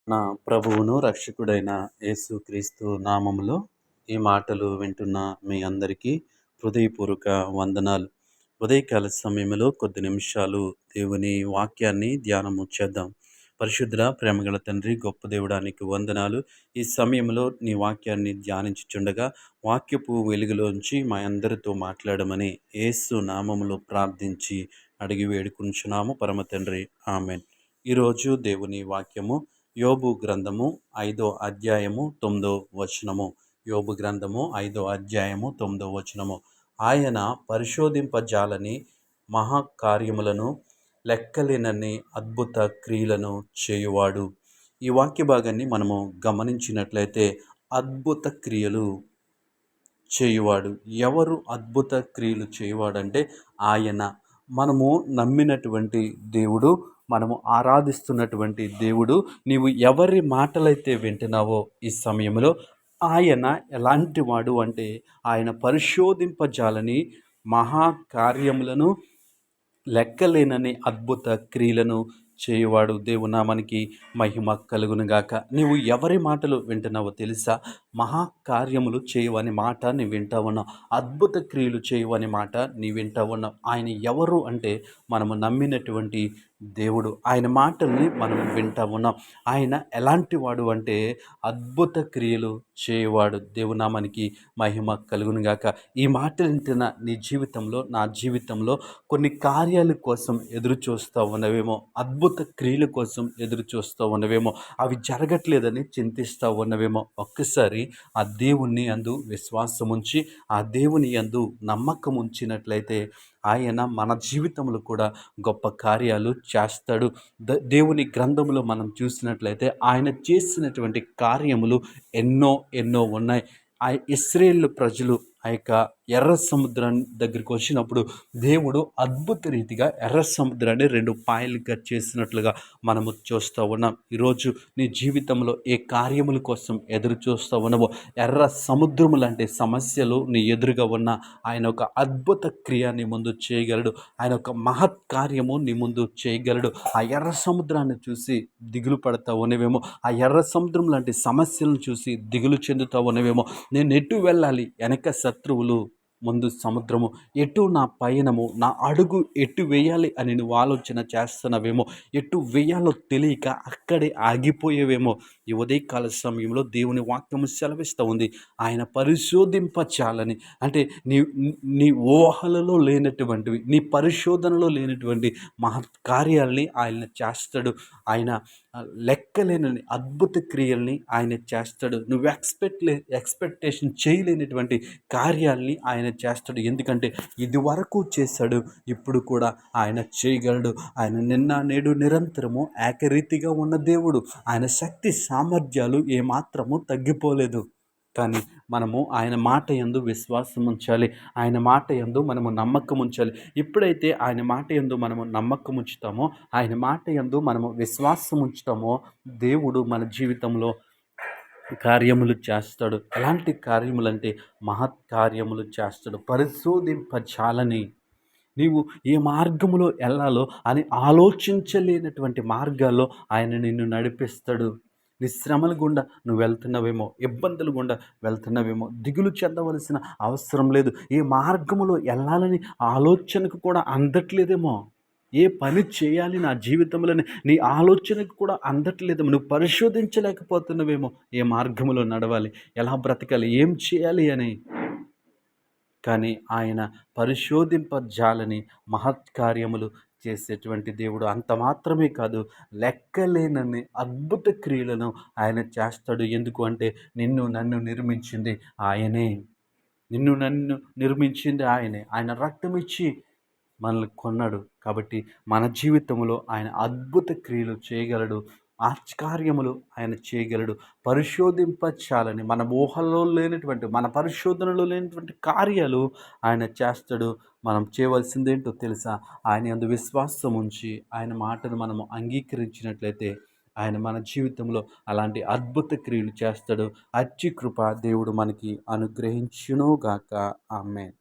నా ప్రభువును రక్షకుడైన యేసుక్రీస్తు నామములో ఈ మాటలు వింటున్న మీ అందరికీ హృదయపూర్వక వందనాలు. ఉదయకాల సమయంలో కొద్ది నిమిషాలు దేవుని వాక్యాన్ని ధ్యానము చేద్దాం. పరిశుద్ధ ప్రేమగల తండ్రి, గొప్ప దేవుడానికి వందనాలు. ఈ సమయంలో నీ వాక్యాన్ని ధ్యానించుచుండగా వాక్యపు వెలుగులోంచి మా అందరితో మాట్లాడమని యేసు నామములో ప్రార్థించి అడిగి వేడుకుంటున్నాము పరమ తండ్రి, ఆమెన్. ఈరోజు దేవుని వాక్యము యోబు గ్రంథము 5వ అధ్యాయము 9వ వచనము. యోబు గ్రంథము 5వ అధ్యాయము 9వ వచనము. ఆయన పరిశోధింపజాలని మహాకార్యములను లెక్కలేనన్ని అద్భుత క్రియలను చేయువాడు. ఈ వాక్య భాగాన్ని మనము గమనించినట్లయితే అద్భుత క్రియలు చేయువాడు. ఎవరు అద్భుత క్రియలు చేయువాడంటే ఆయన. మనము నమ్మినటువంటి దేవుడు, మనము ఆరాధిస్తున్నటువంటి దేవుడు. నీవు ఎవరి మాటలైతే వింటున్నావో ఈ సమయంలో ఆయన ఎలాంటి వాడు అంటే ఆయన పరిశోధింపజాలని మహాకార్యములను లెక్కలేనని అద్భుత క్రియలను చేయువాడు. దేవునామానికి మహిమ కలుగునుగాక. నీవు ఎవరి మాటలు వింటున్నావో తెలుసా? మహాకార్యములు చేయవని మాట నీ వింటా ఉన్నావు. అద్భుత క్రియలు చేయవని మాట నీ వింటా ఉన్నావు. ఆయన ఎవరు అంటే మనము నమ్మినటువంటి దేవుడు. ఆయన మాటల్ని మనం వింటా ఉన్నాం. ఆయన ఎలాంటి వాడు అంటే అద్భుత క్రియలు చేయవాడు. దేవునామానికి మహిమ కలుగునుగాక. ఈ మాటలు వింటున్న నీ జీవితంలో, నా జీవితంలో కొన్ని కార్యాల కోసం ఎదురు చూస్తూ ఉన్నవేమో, అద్భుత క్రియల కోసం ఎదురు చూస్తూ ఉన్నవేమో, అవి జరగట్లేదని చింతిస్తూ ఉన్నవేమో. ఒక్కసారి ఆ దేవుని యందు విశ్వాసం ఉంచి, ఆ దేవుని యందు నమ్మకం ఉంచినట్లయితే ఆయన మన జీవితంలో కూడా గొప్ప కార్యాలు చేస్తాడు. దేవుని గ్రంథంలో మనం చూసినట్లయితే ఆయన చేసినటువంటి కార్యములు ఎన్నో ఎన్నో ఉన్నాయి. ఆ ఇశ్రాయేలు ప్రజలు ఆ యొక్క ఎర్ర సముద్రం దగ్గరికి వచ్చినప్పుడు దేవుడు అద్భుత రీతిగా ఎర్ర సముద్రాన్ని 2 పాయలుగా చేసినట్లుగా మనము చూస్తూ ఉన్నాం. ఈరోజు నీ జీవితంలో ఏ కార్యముల కోసం ఎదురు చూస్తూ ఉన్నావో, ఎర్ర సముద్రము లాంటి సమస్యలు నీ ఎదురుగా ఉన్న ఆయన ఒక అద్భుత క్రియ నీ ముందు చేయగలడు. ఆయన ఒక మహత్ కార్యము నీ ముందు చేయగలడు. ఆ ఎర్ర సముద్రాన్ని చూసి దిగులు పడతా ఉన్నవేమో, ఆ ఎర్ర సముద్రం లాంటి సమస్యలను చూసి దిగులు చెందుతా ఉన్నవేమో. నేను ఎటు వెళ్ళాలి? వెనక శత్రువులు, ముందు సముద్రము. ఎటు నా పయనము, నా అడుగు ఎటు వేయాలి అని నువ్వు ఆలోచన చేస్తున్నావేమో. ఎటు వేయాలో తెలియక అక్కడే ఆగిపోయేవేమో. ఈ ఉదయకాల సమయంలో దేవుని వాక్యము సెలవిస్తూ ఉంది, ఆయన పరిశోధింపచాలని. అంటే నీ నీ ఊహలలో లేనటువంటివి, నీ పరిశోధనలో లేనటువంటి మహత్ కార్యాలని ఆయన చేస్తాడు. ఆయన లెక్కలేనని అద్భుత క్రియల్ని ఆయన చేస్తాడు. నువ్వు ఎక్స్పెక్టేషన్ చేయలేనటువంటి కార్యాలని ఆయన చేస్తాడు. ఎందుకంటే ఇదివరకు చేశాడు, ఇప్పుడు కూడా ఆయన చేయగలడు. ఆయన నిన్న నేడు నిరంతరము ఏకరీతిగా ఉన్న దేవుడు. ఆయన శక్తి సామర్థ్యాలు ఏమాత్రము తగ్గిపోలేదు. కానీ మనము ఆయన మాట యందు విశ్వాసం ఉంచాలి. ఆయన మాట యందు మనము నమ్మకం ఉంచాలి. ఎప్పుడైతే ఆయన మాట యందు మనము నమ్మకం ఉంచుతామో, ఆయన మాట యందు మనము విశ్వాసం ఉంచుతామో, దేవుడు మన జీవితంలో కార్యములు చేస్తాడు. ఎలాంటి కార్యములంటే మహత్ కార్యములు చేస్తాడు. పరిశోధింపచాలని. నీవు ఏ మార్గములో వెళ్ళాలో అని ఆలోచించలేనటువంటి మార్గాల్లో ఆయన నిన్ను నడిపిస్తాడు. నీ శ్రమల గుండా నువ్వు వెళ్తున్నావేమో, ఇబ్బందుల గుండా వెళ్తున్నావేమో, దిగులు చెందవలసిన అవసరం లేదు. ఏ మార్గములో వెళ్ళాలని ఆలోచనకు కూడా అందట్లేదేమో, ఏ పని చేయాలి నా జీవితంలోని నీ ఆలోచనకు కూడా అందట్లేదేమో, నువ్వు పరిశోధించలేకపోతున్నావేమో. ఏ మార్గములో నడవాలి, ఎలా బ్రతకాలి, ఏం చేయాలి అని. కానీ ఆయన పరిశోధింపజాలని మహత్కార్యములు చేసేటువంటి దేవుడు. అంత మాత్రమే కాదు, లెక్కలేనన్ని అద్భుత క్రియలను ఆయన చేస్తాడు. ఎందుకు అంటే నిన్ను నన్ను నిర్మించింది ఆయనే. నిన్ను నన్ను నిర్మించింది ఆయనే. ఆయన రక్తం ఇచ్చి మనల్ని కొన్నాడు. కాబట్టి మన జీవితంలో ఆయన అద్భుత క్రియలు చేయగలడు. ఆశ్చర్యములు ఆయన చేయగలడు. పరిశోధింపచాలని మన ఊహల్లో లేనటువంటి, మన పరిశోధనలో లేనటువంటి కార్యాలు ఆయన చేస్తాడు. మనం చేయవలసిందేంటో తెలుసా? ఆయన యందు విశ్వాసం ఉంచి ఆయన మాటను మనము అంగీకరించినట్లయితే ఆయన మన జీవితంలో అలాంటి అద్భుత క్రియలు చేస్తాడు. అట్టి కృప దేవుడు మనకి అనుగ్రహించునుగాక. ఆమేన్.